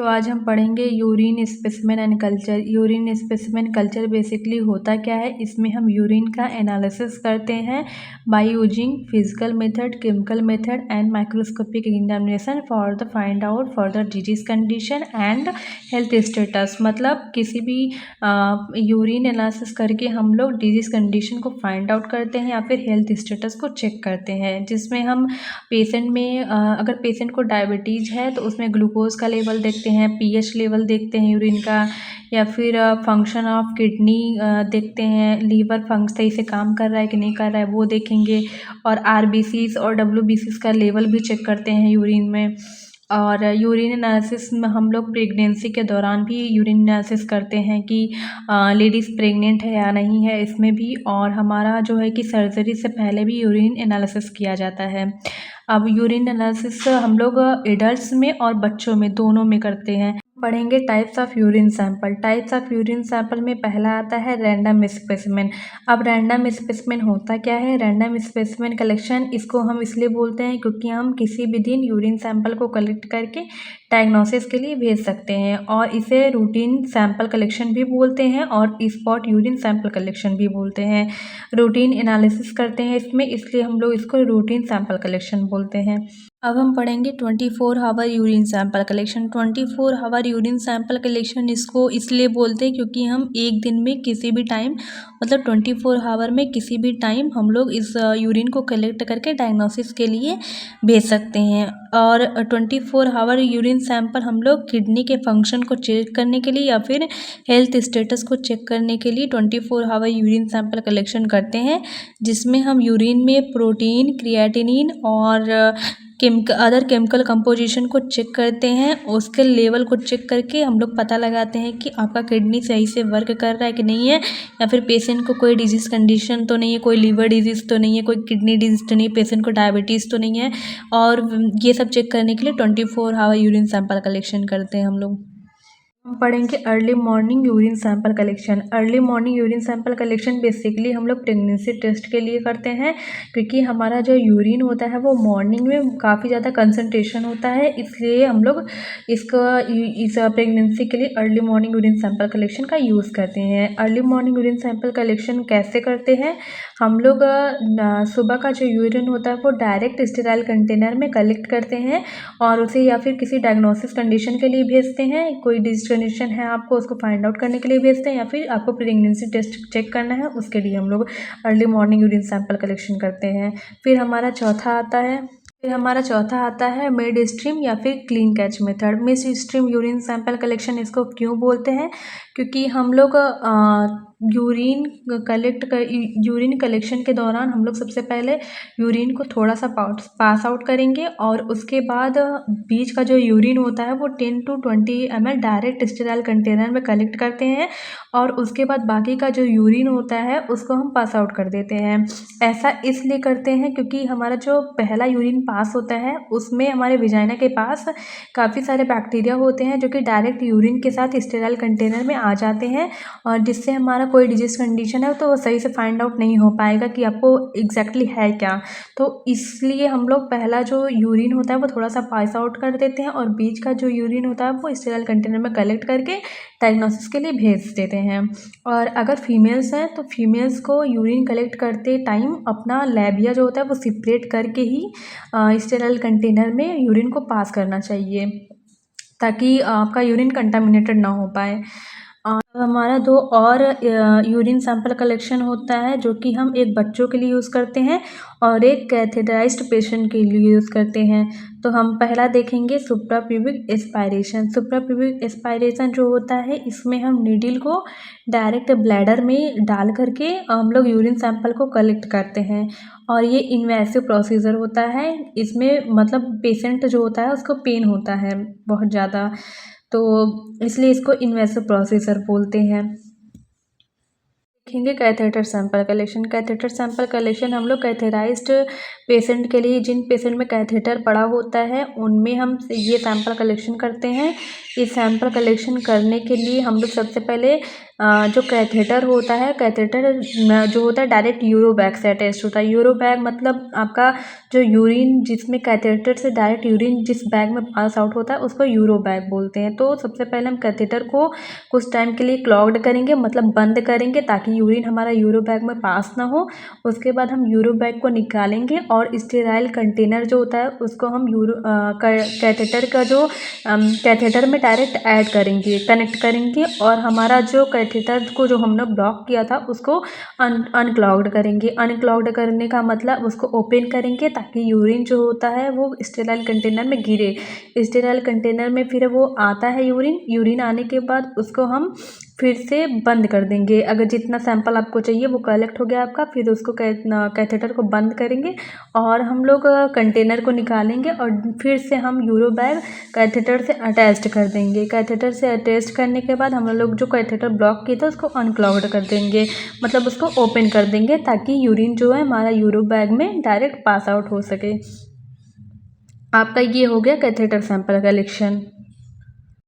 तो आज हम पढ़ेंगे urine specimen and culture. Urine specimen culture basically होता क्या है, इसमें हम यूरिन का एनालिसिस करते हैं by using physical method, chemical method and microscopic examination for the find out further disease condition and health status. मतलब किसी भी यूरिन एनालिसिस करके हम लोग डिजीज कंडीशन को फाइंड आउट करते हैं या फिर हेल्थ स्टेटस को चेक करते हैं, जिसमें हम पेशेंट में अगर पेशेंट को डायबिटीज़ है तो उसमें ग्लूकोज का लेवल देखते हैं, पीएच लेवल देखते हैं यूरिन का, या फिर फंक्शन ऑफ किडनी देखते हैं, लीवर फंक्शन सही से काम कर रहा है कि नहीं कर रहा है वो देखेंगे, और आरबीसीज और डब्ल्यूबीसीज का लेवल भी चेक करते हैं यूरिन में। और यूरिन एनालिसिस में हम लोग प्रेगनेंसी के दौरान भी यूरिन एनालिसिस करते हैं कि लेडीज़ प्रेग्नेंट है या नहीं है, इसमें भी। और हमारा जो है कि सर्जरी से पहले भी यूरिन एनालिसिस किया जाता है। अब यूरिन एनालिसिस हम लोग एडल्ट्स में और बच्चों में दोनों में करते हैं। पढ़ेंगे types of urine sample. Types of urine sample में पहला आता है रैंडम स्पेसिमेन। अब रैंडम स्पेसिमेन होता क्या है? रैंडम स्पेसिमेन कलेक्शन इसको हम इसलिए बोलते हैं क्योंकि हम किसी भी दिन यूरिन सैंपल को कलेक्ट करके डायग्नोसिस के लिए भेज सकते हैं, और इसे रूटीन सैंपल कलेक्शन भी बोलते हैं और स्पॉट यूरिन सैंपल कलेक्शन भी बोलते हैं। रूटीन एनालिसिस करते हैं इसमें, इसलिए हम लोग इसको रूटीन सैंपल कलेक्शन बोलते हैं। अब हम पढ़ेंगे 24 hour urine sample collection. 24 hour urine sample collection इसको इसलिए बोलते हैं क्योंकि हम एक दिन में किसी भी टाइम, मतलब 24 आवर में किसी भी टाइम हम लोग इस यूरिन को कलेक्ट करके डायग्नोसिस के लिए भेज सकते हैं। और 24 आवर यूरिन सैंपल हम लोग किडनी के फंक्शन को चेक करने के लिए या फिर हेल्थ स्टेटस को चेक करने के लिए 24 आवर यूरिन सैंपल कलेक्शन करते हैं, जिसमें हम यूरिन में प्रोटीन, क्रिएटिनिन और अदर केमिकल कंपोजिशन को चेक करते हैं। उसके लेवल को चेक करके हम लोग पता लगाते हैं कि आपका किडनी सही से वर्क कर रहा है कि नहीं है, या फिर पेशेंट को कोई डिजीज़ कंडीशन तो नहीं है, कोई लीवर डिजीज़ तो नहीं है, कोई किडनी डिजीज़ तो नहीं है, पेशेंट को डायबिटीज़ तो नहीं है। और ये सब चेक करने के लिए 24 आवर यूरिन सैंपल कलेक्शन करते हैं हम लोग। हम पढ़ेंगे early morning urine sample collection. Early morning urine sample collection basically हम लोग प्रेगनेंसी टेस्ट के लिए करते हैं, क्योंकि हमारा जो यूरिन होता है वो मॉर्निंग में काफ़ी ज़्यादा कंसंट्रेशन होता है, इसलिए हम लोग इस प्रेगनेंसी के लिए early morning urine sample collection का यूज़ करते हैं। Early morning urine sample collection कैसे करते हैं? हम लोग सुबह का जो यूरिन होता है वो डायरेक्ट स्टेराइल कंटेनर में कलेक्ट करते हैं और उसे या फिर किसी डायग्नोसिस कंडीशन के लिए भेजते हैं। कोई डिजीज कंडीशन है आपको उसको फाइंड आउट करने के लिए भेजते हैं, या फिर आपको प्रेगनेंसी टेस्ट चेक करना है उसके लिए हम लोग early morning urine sample collection करते हैं। फिर हमारा चौथा आता है मिड स्ट्रीम या फिर clean catch method. Mid stream urine sample collection इसको क्यों बोलते हैं? क्योंकि हम लोग यूरिन कलेक्शन के दौरान हम लोग सबसे पहले यूरिन को थोड़ा सा पास आउट करेंगे, और उसके बाद बीच का जो यूरिन होता है वो 10 to 20 ml direct sterile container में कलेक्ट करते हैं, और उसके बाद बाकी का जो यूरिन होता है उसको हम पास आउट कर देते हैं। ऐसा इसलिए करते हैं क्योंकि हमारा जो पहला यूरिन पास होता है उसमें हमारे विजाइना के पास काफ़ी सारे बैक्टीरिया होते हैं जो कि डायरेक्ट यूरिन के साथ स्टेराइल कंटेनर में आ जाते हैं, और जिससे हमारा कोई डिजीज कंडीशन है तो वो सही से फाइंड आउट नहीं हो पाएगा कि आपको एग्जैक्टली है क्या। तो इसलिए हम लोग पहला जो यूरिन होता है वो थोड़ा सा पास आउट कर देते हैं, और बीच का जो यूरिन होता है वो स्टेराइल कंटेनर में कलेक्ट करके डायग्नोसिस के लिए भेज देते हैं। और अगर फीमेल्स हैं तो फीमेल्स को यूरिन कलेक्ट करते टाइम अपना लैबिया जो होता है वो सेपरेट करके ही स्टेराइल कंटेनर में यूरिन को पास करना चाहिए, ताकि आपका यूरिन कंटामिनेटेड ना हो पाए। और हमारा दो और यूरिन सैंपल कलेक्शन होता है जो कि हम एक बच्चों के लिए यूज़ करते हैं और एक कैथेटराइज्ड पेशेंट के लिए यूज़ करते हैं। तो हम पहला देखेंगे सुप्राप्यूबिक एस्पायरेशन। सुप्राप्यूबिक एस्पायरेशन जो होता है इसमें हम नीडल को डायरेक्ट ब्लैडर में डाल करके हम लोग यूरिन सैंपल को कलेक्ट करते हैं, और ये इन्वेसिव प्रोसीजर होता है। इसमें मतलब पेशेंट जो होता है उसको पेन होता है बहुत ज़्यादा, तो इसलिए इसको इन्वेसिव प्रोसीजर बोलते हैं। देखेंगे catheter sample collection. Catheter sample collection हम लोग कैथेराइज्ड पेशेंट के लिए, जिन पेशेंट में कैथेटर पड़ा होता है उनमें हम ये सैंपल कलेक्शन करते हैं। इस सैंपल कलेक्शन करने के लिए हम लोग सबसे पहले जो कैथेटर होता है, कैथेटर जो होता है डायरेक्ट यूरो बैग से अटैच होता है। यूरो बैग मतलब आपका जो यूरिन जिसमें कैथेटर से डायरेक्ट यूरिन जिस बैग में पास आउट होता है उसको यूरो बैग बोलते हैं। तो सबसे पहले हम कैथेटर को कुछ टाइम के लिए क्लॉग्ड करेंगे, मतलब बंद करेंगे ताकि यूरिन हमारा यूरो बैग में पास ना हो। उसके बाद हम यूरो बैग को निकालेंगे और स्टेराइल कंटेनर जो होता है उसको हम कैथेटर का जो कैथेटर में डायरेक्ट ऐड करेंगे, कनेक्ट करेंगे और हमारा जो कैथेटर को जो हमने ब्लॉक किया था उसको अनक्लॉग्ड करेंगे। अनक्लॉग्ड करने का मतलब उसको ओपन करेंगे ताकि यूरिन जो होता है वो स्टेराइल कंटेनर में गिरे। स्टेराइल कंटेनर में फिर वो आता है यूरिन आने के बाद उसको हम फिर से बंद कर देंगे। अगर जितना सैंपल आपको चाहिए वो कलेक्ट हो गया आपका, फिर उसको कैथेटर को बंद करेंगे और हम लोग कंटेनर को निकालेंगे और फिर से हम यूरो बैग कैथेटर से अटैच्ड कर देंगे। कैथेटर से अटैच करने के बाद हम लोग जो कैथेटर ब्लॉक किए थे उसको अनक्लॉग्ड कर देंगे, मतलब उसको ओपन कर देंगे ताकि यूरिन जो है हमारा यूरो बैग में डायरेक्ट पास आउट हो सके। आपका ये हो गया कैथेटर सैंपल कलेक्शन।